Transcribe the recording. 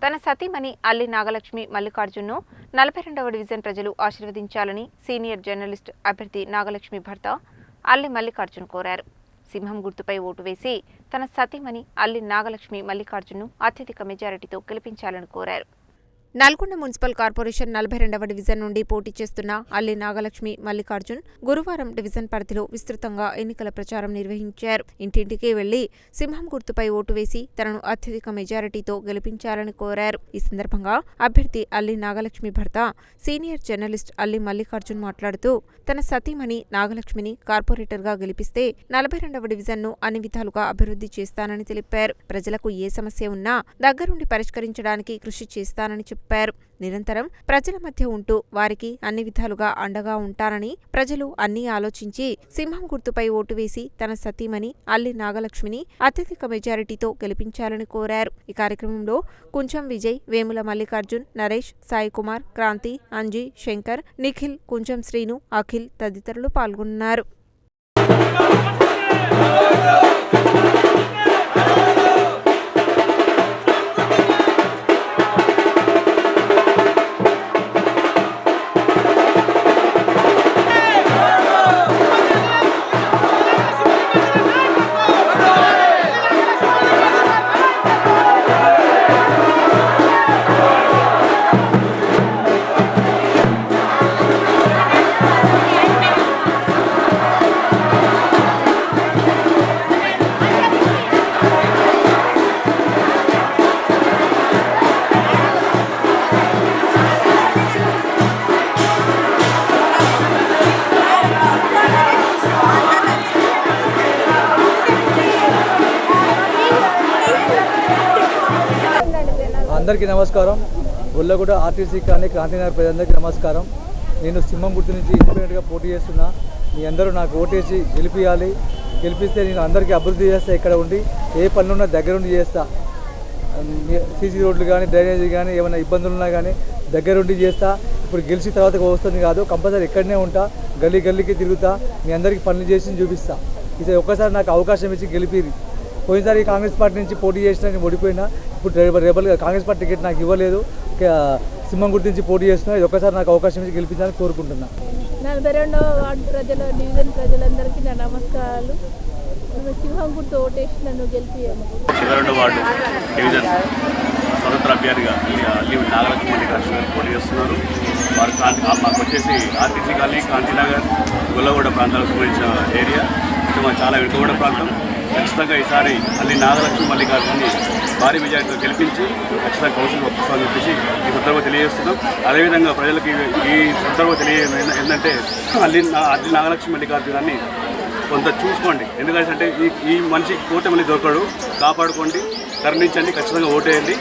తన సతీమణి అల్లి నాగలక్ష్మి మల్లికార్జున్ను 42వ డివిజన్ ప్రజలు ఆశీర్వదించాలని సీనియర్ జర్నలిస్ట్ అభ్యర్థి నాగలక్ష్మి భర్త అల్లి మల్లికార్జున్ కోరారు. సింహం గుర్తుపై ఓటు వేసి తన సతీమణి అల్లి నాగలక్ష్మి మల్లికార్జున్ను అత్యధిక మెజారిటీతో గెలిపించాలని కోరారు. నల్గొండ మున్సిపల్ కార్పొరేషన్ 42వ డివిజన్ నుండి పోటీ చేస్తున్న అల్లి నాగలక్ష్మి మల్లికార్జున్ గురువారం డివిజన్ పరిధిలో విస్తృతంగా ఎన్నికల ప్రచారం నిర్వహించారు. ఇంటింటికి వెళ్లి సింహం గుర్తుపై ఓటు వేసి తనను అత్యధిక మెజారిటీతో గెలిపించాలని కోరారు. ఈ సందర్భంగా అభ్యర్థి అల్లి నాగలక్ష్మి భర్త సీనియర్ జర్నలిస్ట్ అల్లి మల్లికార్జున్ మాట్లాడుతూ తన సతీమణి నాగలక్ష్మిని కార్పొరేటర్గా గెలిపిస్తే 42వ డివిజన్ను అన్ని విధాలుగా అభివృద్ధి చేస్తానని తెలిపారు. ప్రజలకు ఏ సమస్య ఉన్నా దగ్గరుండి పరిష్కరించడానికి కృషి చేస్తానని చెప్పారు. నిరంతరం ప్రజల మధ్య ఉంటూ వారికి అన్ని విధాలుగా అండగా ఉంటానని, ప్రజలు అన్నీ ఆలోచించి సింహం గుర్తుపై ఓటు వేసి తన సతీమణి అల్లి నాగలక్ష్మిని అత్యధిక మెజారిటీతో గెలిపించాలని కోరారు. ఈ కార్యక్రమంలో కుంచం విజయ్, వేముల మల్లికార్జున్, నరేష్, సాయి కుమార్, క్రాంతి, అంజీ, శంకర్, నిఖిల్, కుంచం శ్రీను, అఖిల్ తదితరులు పాల్గొన్నారు. అందరికీ నమస్కారం. గొల్లగూడ ఆర్టీసీ కానీ క్రాంతినగర్ ప్రజలందరికీ నమస్కారం. నేను సింహం గుర్తు నుంచి ఇండిపెండెంట్గా పోటీ చేస్తున్నా. మీ అందరూ నాకు ఓటేసి గెలిపియాలి. గెలిపిస్తే నేను అందరికీ అభివృద్ధి చేస్తా. ఇక్కడ ఉండి ఏ పనులున్నా దగ్గరుండి చేస్తా. సీసీ రోడ్లు కానీ, డ్రైనేజీ కానీ, ఏమైనా ఇబ్బందులు ఉన్నా కానీ దగ్గరుండి చేస్తా. ఇప్పుడు గెలిచిన తర్వాత వస్తుంది కాదు, కంపల్సరీ ఇక్కడనే ఉంటా. గల్లీ గల్లీకి తిరుగుతా. మీ అందరికీ పనులు చేసి చూపిస్తా. ఇది ఒక్కసారి నాకు అవకాశం ఇచ్చి గెలిపిరి. పోయినసారి కాంగ్రెస్ పార్టీ నుంచి పోటీ చేసినా నేను ఓడిపోయినా. ఇప్పుడు రేపల్ కాంగ్రెస్ పార్టీ టికెట్ నాకు ఇవ్వలేదు. సింహం గుర్తు నుంచి పోటీ చేస్తున్నా. ఇది ఒక్కసారి నాకు అవకాశం ఇచ్చి గెలిపించాలని కోరుకుంటున్నా. 42వ వార్డు ప్రజలు, డివిజన్ ప్రజలందరికీ నా నమస్కారాలు. సింహం గుర్తు ఓటేసి నన్ను గెలిపియాము. 42వ వార్డు డివిజన్ స్వతంత్ర అభ్యర్థిగా అల్లి నాగలక్ష్మి మల్లికార్జున్ పోటీ చేస్తున్నారు. వారు మాకు వచ్చేసి ఆర్టీసీ కాలనీ, క్రాంతినగర్, గొల్లగూడ ప్రాంతాలకు సంబంధించిన ఏరియా. ఇది మా చాలా వెనుకబడిన ప్రాంతం. ఖచ్చితంగా ఈసారి అల్లి నాగలక్ష్మి మల్లికార్జున్ని భారీ మెజారిటీతో గెలిపించి ఖచ్చితంగా కౌన్సిల్ ఒప్పిస్తామని చెప్పేసి ఈ సందర్భంగా తెలియజేస్తున్నాం. అదేవిధంగా ప్రజలకి ఈ సందర్భంగా ఏంటంటే అల్లి నాగలక్ష్మి మల్లికార్జునాన్ని కొంత చూసుకోండి. ఎందుకంటే ఈ మనిషి కోట మళ్ళీ దొరకడు. కాపాడుకోండి, కరుణించండి, ఖచ్చితంగా ఓటేయండి.